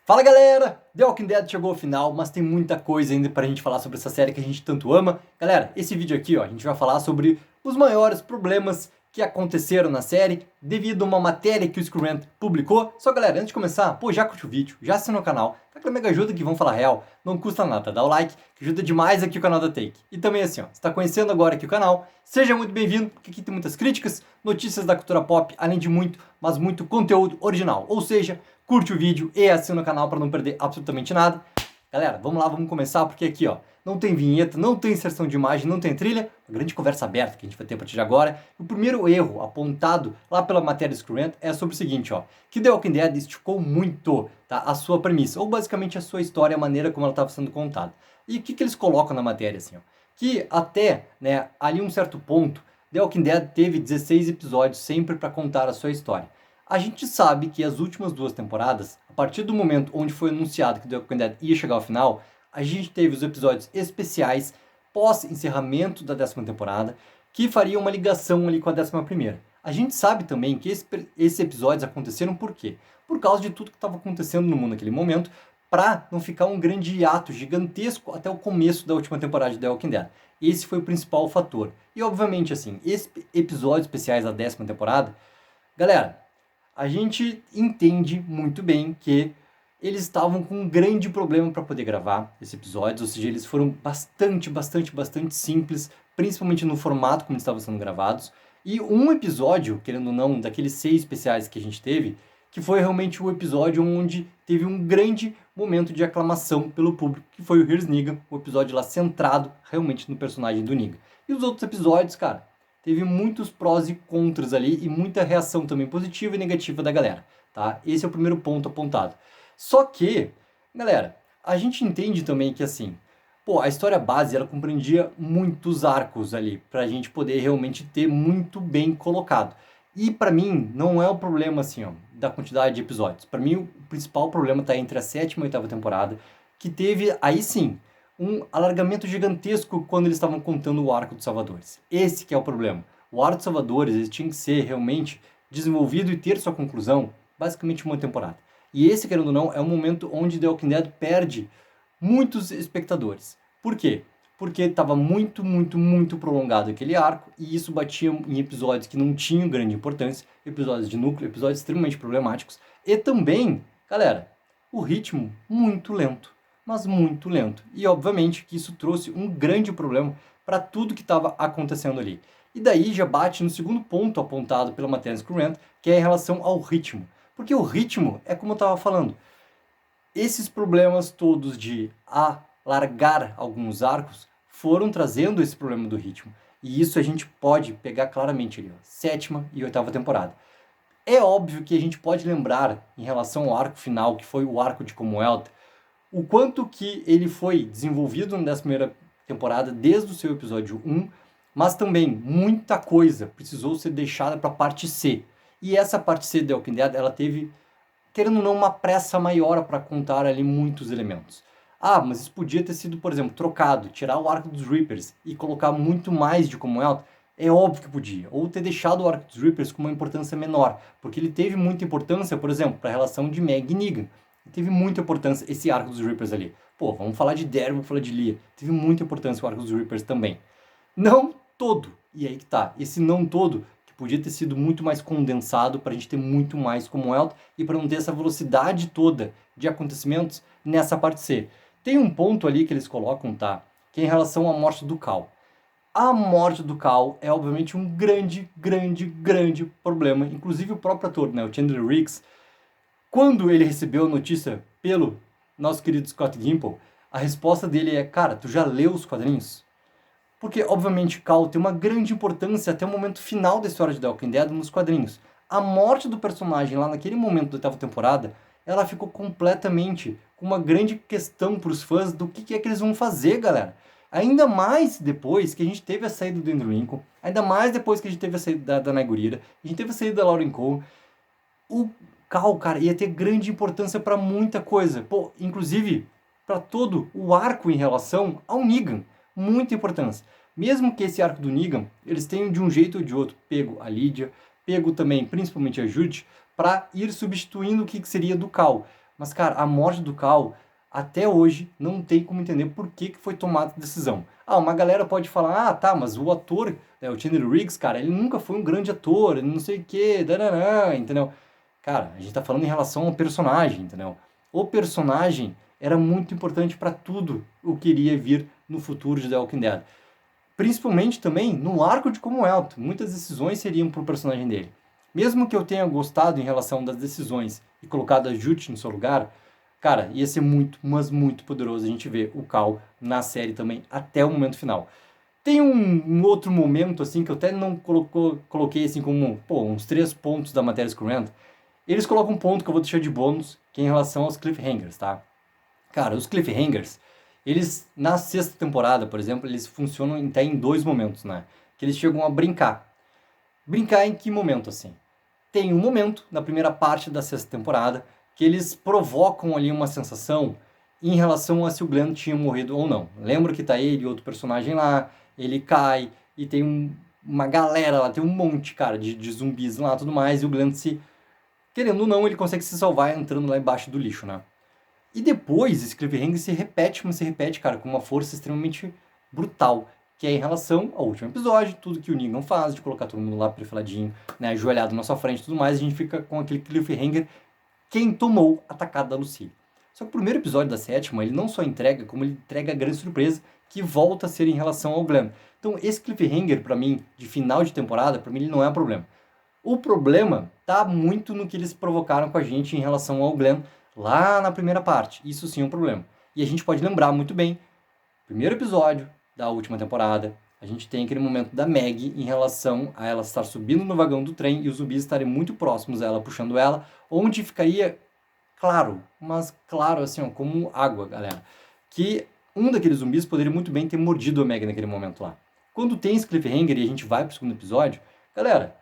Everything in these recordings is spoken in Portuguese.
Fala galera, The Walking Dead chegou ao final, mas tem muita coisa ainda pra gente falar sobre essa série que a gente tanto ama. Galera, esse vídeo aqui, a gente vai falar sobre os maiores problemas que aconteceram na série devido a uma matéria que o Screen Rant publicou. Só galera, antes de começar, já curte o vídeo, já assina o canal, tá aquela mega ajuda que vão falar real, não custa nada, dá o like, que ajuda demais aqui o canal da Take. E também assim, se tá conhecendo agora aqui o canal, seja muito bem-vindo, porque aqui tem muitas críticas, notícias da cultura pop, além de muito, mas muito conteúdo original, ou seja, curte o vídeo e assina o canal para não perder absolutamente nada. Galera, vamos lá, vamos começar, porque aqui, não tem vinheta, não tem inserção de imagem, não tem trilha, uma grande conversa aberta que a gente vai ter a partir de agora. O primeiro erro apontado lá pela matéria do Screen Rant é sobre o seguinte, que The Walking Dead esticou muito, tá, a sua premissa, ou basicamente a sua história, a maneira como ela estava sendo contada. E o que eles colocam na matéria, assim, que até, ali um certo ponto, The Walking Dead teve 16 episódios sempre para contar a sua história. A gente sabe que as últimas duas temporadas, a partir do momento onde foi anunciado que The Walking Dead ia chegar ao final, a gente teve os episódios especiais pós-encerramento da 10ª temporada, que fariam uma ligação ali com a 11ª. A gente sabe também que esses episódios aconteceram por quê? Por causa de tudo que estava acontecendo no mundo naquele momento, para não ficar um grande hiato gigantesco até o começo da última temporada de The Walking Dead. Esse foi o principal fator. E obviamente, assim, esses episódios especiais da 10ª temporada, galera, a gente entende muito bem que eles estavam com um grande problema para poder gravar esses episódios, ou seja, eles foram bastante simples, principalmente no formato como eles estavam sendo gravados. E um episódio, querendo ou não, daqueles 6 especiais que a gente teve, que foi realmente o episódio onde teve um grande momento de aclamação pelo público, que foi o Here's Negan, o episódio lá centrado realmente no personagem do Negan. E os outros episódios, cara, teve muitos prós e contras ali e muita reação também positiva e negativa da galera, tá? Esse é o primeiro ponto apontado. Só que, galera, a gente entende também que assim, a história base ela compreendia muitos arcos ali pra gente poder realmente ter muito bem colocado. E pra mim não é o problema assim, da quantidade de episódios. Pra mim o principal problema tá entre a 7ª e 8ª temporada, que teve aí sim um alargamento gigantesco quando eles estavam contando o arco dos Salvadores. Esse que é o problema. O arco dos Salvadores ele tinha que ser realmente desenvolvido e ter sua conclusão basicamente uma temporada. E esse, querendo ou não, é um momento onde The Walking Dead perde muitos espectadores. Por quê? Porque estava muito prolongado aquele arco e isso batia em episódios que não tinham grande importância, episódios de núcleo, episódios extremamente problemáticos e também, galera, o ritmo muito lento, mas muito lento. E obviamente que isso trouxe um grande problema para tudo que estava acontecendo ali. E daí já bate no segundo ponto apontado pela matéria Screen Rant, que é em relação ao ritmo. Porque o ritmo é como eu estava falando, esses problemas todos de alargar alguns arcos foram trazendo esse problema do ritmo. E isso a gente pode pegar claramente ali, 7ª e 8ª temporada. É óbvio que a gente pode lembrar, em relação ao arco final, que foi o arco de Commonwealth, o quanto que ele foi desenvolvido na 11ª temporada, desde o seu episódio 1, mas também muita coisa precisou ser deixada para a parte C. E essa parte C de The Walking Dead, ela teve, querendo ou não, uma pressa maior para contar ali muitos elementos. Mas isso podia ter sido, por exemplo, trocado, tirar o arco dos Reapers e colocar muito mais de Commonwealth. É óbvio que podia. Ou ter deixado o arco dos Reapers com uma importância menor. Porque ele teve muita importância, por exemplo, para a relação de Meg e Negan. Teve muita importância esse arco dos Reapers ali. Vamos falar de Daryl, vamos falar de Leah. Teve muita importância o arco dos Reapers também. Não todo. E aí que tá. Esse não todo, que podia ter sido muito mais condensado para a gente ter muito mais Commonwealth e para não ter essa velocidade toda de acontecimentos nessa parte C. Tem um ponto ali que eles colocam, tá? Que é em relação à morte do Cal. A morte do Cal é obviamente um grande problema. Inclusive o próprio ator, o Chandler Riggs, quando ele recebeu a notícia pelo nosso querido Scott Gimple, a resposta dele é: cara, tu já leu os quadrinhos? Porque, obviamente, Cal tem uma grande importância até o momento final da história de The Walking Dead nos quadrinhos. A morte do personagem lá naquele momento da 8ª temporada, ela ficou completamente com uma grande questão para os fãs do que é que eles vão fazer, galera. Ainda mais depois que a gente teve a saída do Andrew Lincoln, ainda mais depois que a gente teve a saída da Nay Gurira, a gente teve a saída da Lauren Cole, o Cal, cara, ia ter grande importância para muita coisa. Inclusive para todo o arco em relação ao Negan. Muita importância. Mesmo que esse arco do Negan, eles tenham de um jeito ou de outro pego a Lydia, pego também principalmente a Judy, para ir substituindo o que seria do Cal. Mas, cara, a morte do Cal, até hoje, não tem como entender por que foi tomada a decisão. Ah, uma galera pode falar, ah, tá, mas o ator, né, o Chandler Riggs, cara, ele nunca foi um grande ator, ele não sei o quê, dananã, entendeu? Cara, a gente tá falando em relação ao personagem, entendeu? O personagem era muito importante para tudo o que iria vir no futuro de The Walking Dead. Principalmente também no arco de Commonwealth. Muitas decisões seriam pro personagem dele. Mesmo que eu tenha gostado em relação das decisões e colocado a Jute no seu lugar, cara, ia ser muito, mas muito poderoso a gente ver o Cal na série também até o momento final. Tem um outro momento, assim, que eu até não coloquei, assim, como, pô, uns 3 pontos da matéria Scurrent. Eles colocam um ponto que eu vou deixar de bônus, que é em relação aos cliffhangers, tá? Cara, os cliffhangers, eles, na sexta temporada, por exemplo, eles funcionam até em 2 momentos, né? Que eles chegam a brincar. Brincar em que momento, assim? Tem um momento, na primeira parte da sexta temporada, que eles provocam ali uma sensação em relação a se o Glenn tinha morrido ou não. Lembra que tá ele e outro personagem lá, ele cai, e tem uma galera lá, tem um monte, cara, de zumbis lá e tudo mais, e o Glenn se... Querendo ou não, ele consegue se salvar entrando lá embaixo do lixo, né? E depois, esse cliffhanger se repete, mas se repete, cara, com uma força extremamente brutal. Que é em relação ao último episódio, tudo que o Negan faz, de colocar todo mundo lá perfiladinho, né, ajoelhado na sua frente e tudo mais, a gente fica com aquele cliffhanger, quem tomou a atacada da Lucy. Só que o primeiro episódio da sétima, ele não só entrega, como ele entrega a grande surpresa, que volta a ser em relação ao Glenn. Então esse cliffhanger, pra mim, de final de temporada, pra mim ele não é um problema. O problema tá muito no que eles provocaram com a gente em relação ao Glenn lá na primeira parte. Isso sim é um problema. E a gente pode lembrar muito bem, primeiro episódio da última temporada, a gente tem aquele momento da Maggie em relação a ela estar subindo no vagão do trem e os zumbis estarem muito próximos a ela, puxando ela, onde ficaria claro, mas claro assim, ó, como água, galera, que um daqueles zumbis poderia muito bem ter mordido a Maggie naquele momento lá. Quando tem esse cliffhanger e a gente vai pro segundo episódio, galera,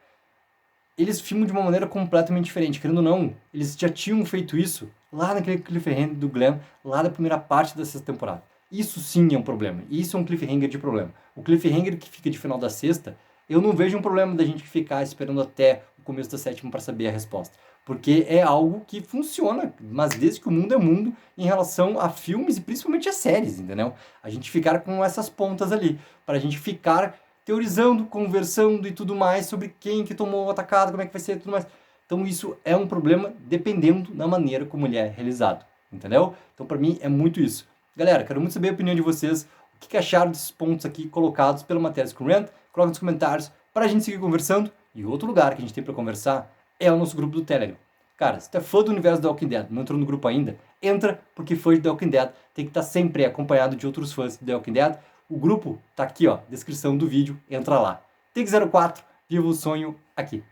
eles filmam de uma maneira completamente diferente. Querendo ou não, eles já tinham feito isso lá naquele cliffhanger do Glenn, lá da primeira parte da sexta temporada. Isso sim é um problema. Isso é um cliffhanger de problema. O cliffhanger que fica de final da sexta, eu não vejo um problema da gente ficar esperando até o começo da sétima para saber a resposta. Porque é algo que funciona, mas desde que o mundo é mundo, em relação a filmes e principalmente a séries, entendeu? A gente ficar com essas pontas ali, para a gente ficar teorizando, conversando e tudo mais sobre quem que tomou o atacado, como é que vai ser e tudo mais. Então isso é um problema dependendo da maneira como ele é realizado, entendeu? Então para mim é muito isso. Galera, quero muito saber a opinião de vocês, o que acharam desses pontos aqui colocados pela matéria Scurrent. Coloca nos comentários para a gente seguir conversando. E outro lugar que a gente tem para conversar é o nosso grupo do Telegram. Cara, se tu é fã do universo do The Walking Dead, não entrou no grupo ainda, entra, porque fã de The Walking Dead tem que estar sempre acompanhado de outros fãs de The Walking Dead. O grupo tá aqui, ó, descrição do vídeo, entra lá. Take04, viva o sonho aqui.